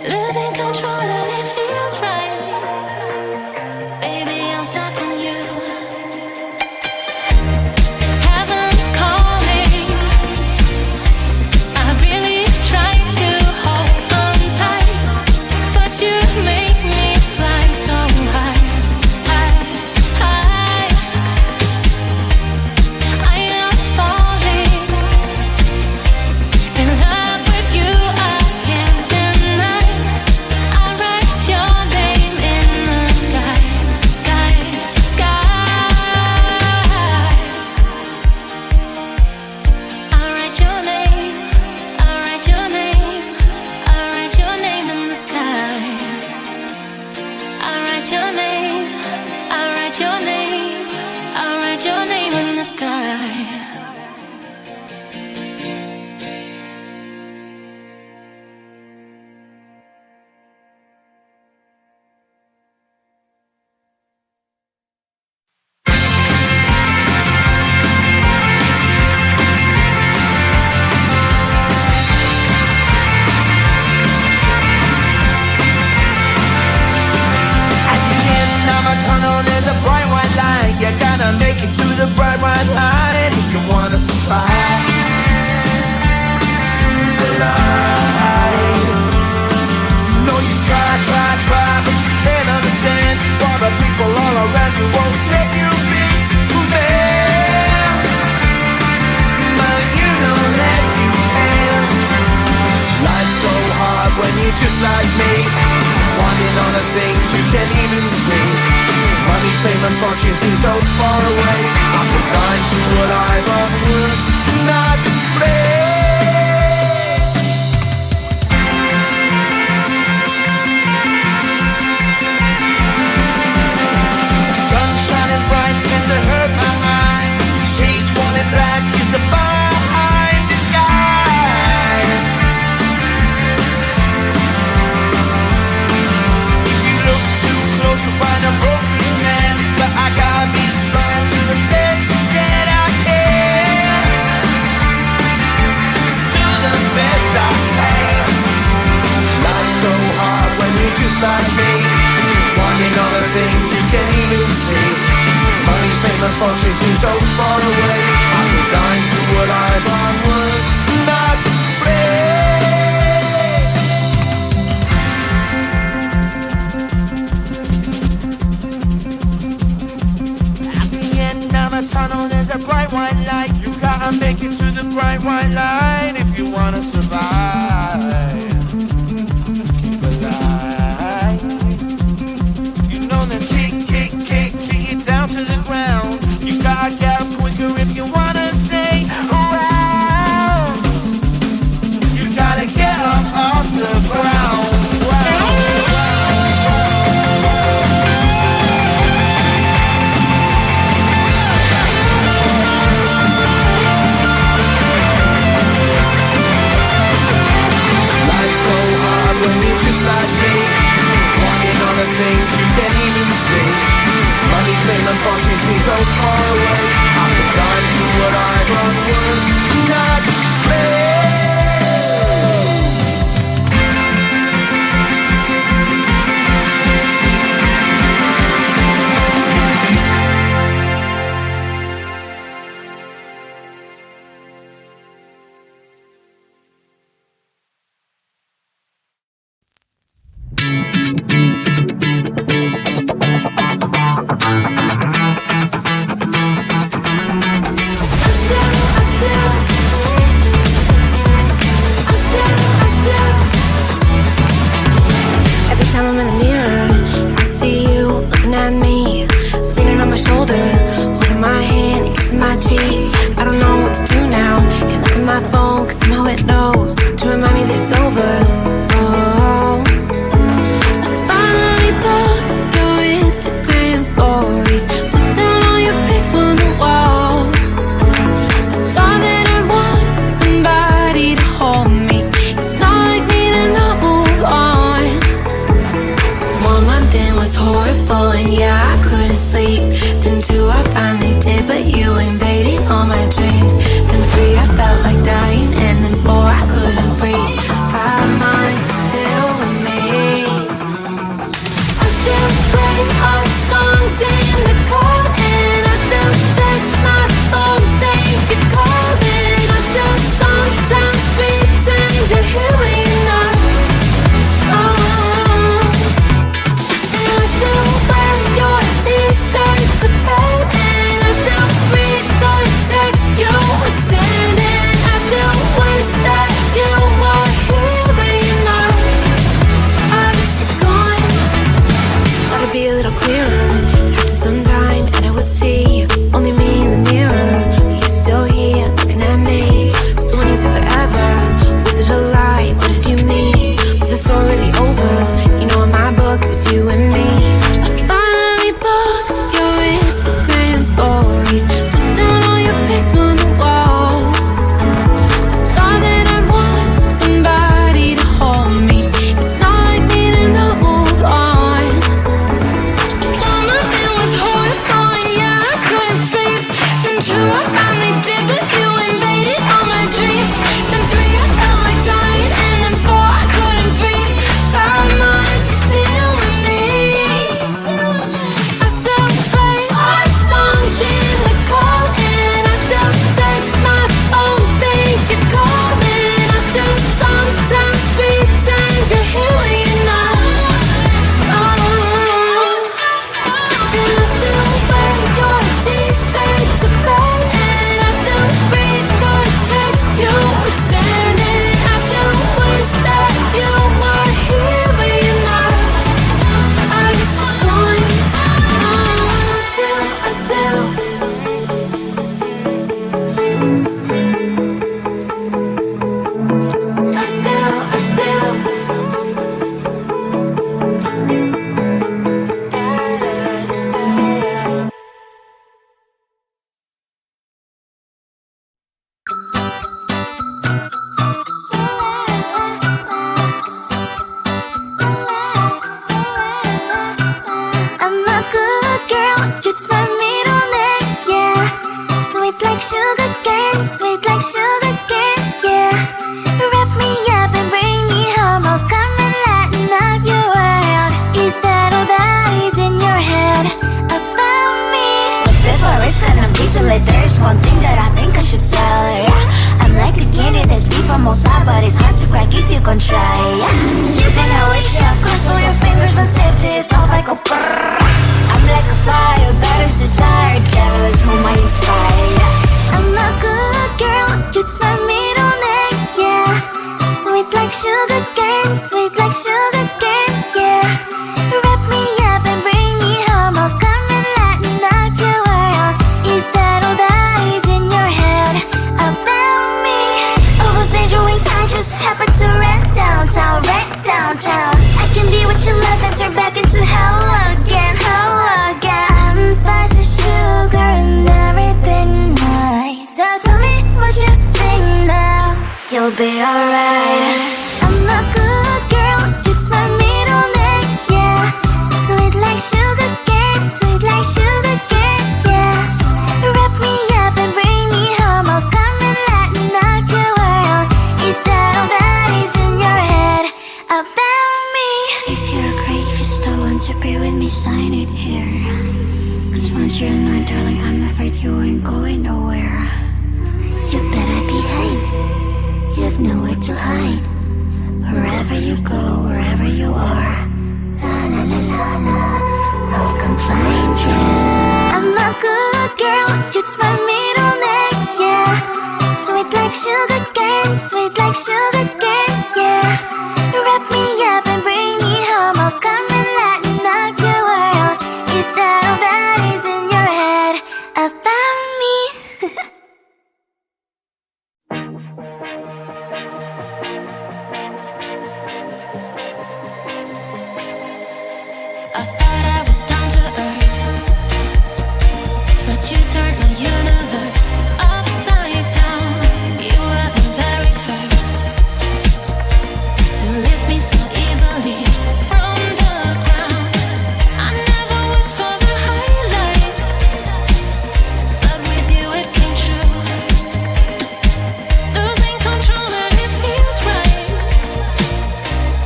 losing control and it feels right. Baby, I'm stuck on you. Heaven's calling. I really tried to hold on tight, but you make me fly so high, high, high. I am falling in love with you. I can't deny. I write your name in the sky, sky, sky. I write your name. I write your name. I write your name in the sky. I write your name. I write your name. I write your name in the sky. At the end of a tunnel, there's a bright white light. You gotta make it to the bright white light if you wanna survive. The light. You know you try, but you can't understand why the people all around you won't let you be who they are. But you know that you can. Life's so hard when you're just like me, wanting all the things you can't even see. Money, fame and fortune seem so far away. I'm resigned to a life of work, not play. Sun shining bright tends to hurt my mind. Shades worn in black is a fine disguise. If you look too close, you'll find a broken man. But I gotta be strong to the best that I can. To the best I can. Life's so hard when you're just like me, wanting all the things you can't even see. Money, fame and fortune seem so far away. I'm resigned to a life on work, not play. At the end of a tunnel, there's a bright white light. You gotta make it to the bright white light if you wanna survive. Keep alive. You know that kick it down to the ground. You gotta get up quicker if you wanna stay around. You gotta get up off the ground. Life's so hard when you're just like me, wanting all the things you can't even see. Money, fame and fortune seem so far away. I'm resigned to what I've on work, not play. Every time I'm in the mirror, I see you looking at me, leaning on my shoulder, holding my hand and kissing my cheek. I don't know what to do now. Can't look at my phone 'cause somehow it knows to remind me that it's over. Oh, I finally blocked your Instagram stories, took down all your pics on the walls. I thought that I want somebody to hold me. It's not like me to not move on. 1 month in was horrible and yeah, I couldn't sleep. Then 2 I finally did, but you invaded all my dreams. Then 3 I felt like dying, and then 4 I you and me. I finally blocked your Instagram stories, took down all your pics on the walls. I thought that I'd want somebody to hold me. It's not like needing to move on. Mama, it was horrible and yeah, I couldn't sleep. Then 2, I finally did, but you invaded all my dreams. Then 3, I felt like dying, and then 4, I couldn't breathe. 5 months, you're still with me. I still play our songs in the car, and I still check my phone, think you're calling. I still sometimes pretend you're here when you're not. And I still wear your t-shirt to bed, and I still read the text you would send, and I still wish that you were here when you're not. I guess you're gone. I still I'm a good girl, it's my middle name, yeah. Sweet like sugar cane, sweet like sugar cane, yeah. Wrap me up and bring me home, I'll come and lighten up your world. Is that all that is in your head about me? But before it's gonna be too late, there's one thing that I think I should tell her, yeah. I'm like a candy that's sweet from outside, but it's hard to crack if you can try, yeah. You think I wish you have crossed all your fingers, but saved yourself, I go brrrr. I'm like a fire, that is desire, devil is whom I inspire, yeah. I'm a good girl, it's my middle name, yeah. Sweet like sugar cane, sweet like sugar cane, yeah. Wrap me up and bring me home, I'll come and lighten up your world. Is that all that is in your head about me? All those angel wings I just happen to rent downtown, rent downtown. I can be what you love and turn back into hell again, hell again. Spicy sugar and everything nice. So tell me what you think now. You'll be alright. I'm a good girl, it's my middle name, yeah. Sweet like sugar cane, sweet like sugar cane, yeah. Wrap me up and bring me home, I'll come and lighten up your world. Is that all that is in your head about me? If you agree, if you still want to be with me, sign it here. Cause once you're mine, darling, I'm afraid you ain't going nowhere. You better behave, you have nowhere to hide. Wherever you go, wherever you are, la la la la la, I'll come find you. I'm a good girl, it's my middle name, yeah. Sweet like sugar cane, sweet like sugar cane, yeah. Wrap me up and bring me home, I'll come and lighten up your world. Is that all that is in your head about me? I thought I was down to earth, but you turned my universe upside down. You were the very first to lift me so easily from the ground. I never wished for the high life, but with you it came true. Losing control and it feels right.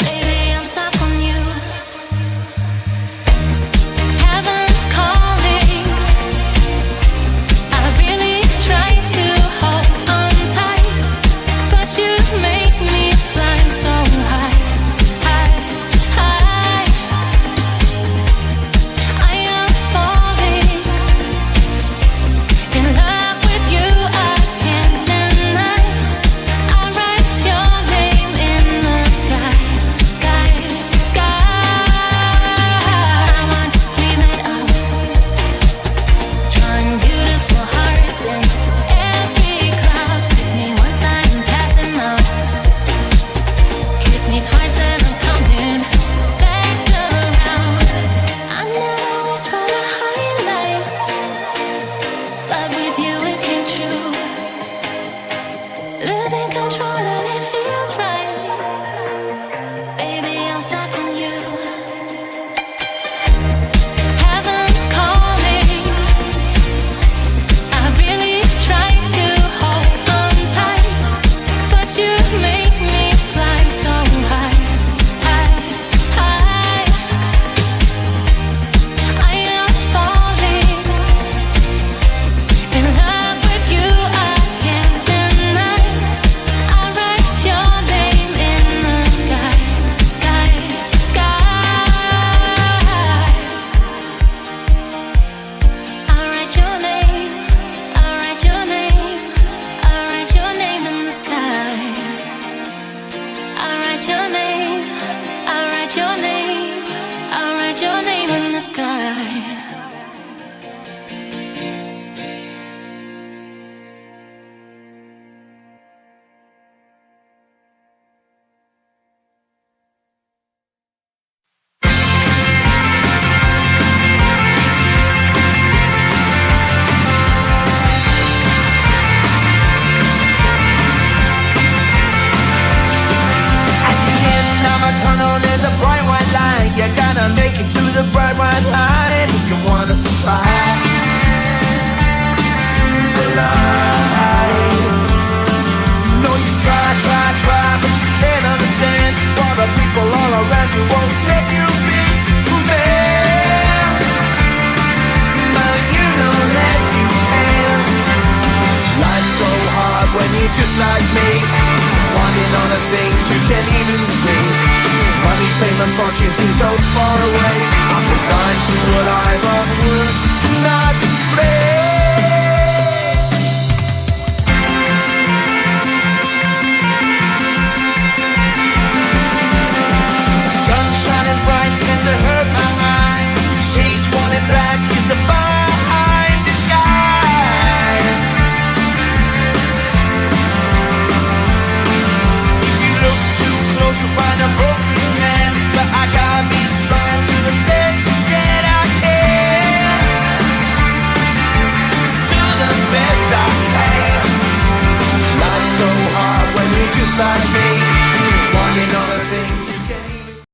Baby, I'm stuck on you. Heaven's calling. you, won't let you be man. But you know that you can. Life's so hard when you're just like me, wanting all the things you can't even see. Money, fame and fortune seem so far away. I'm resigned to what I've would not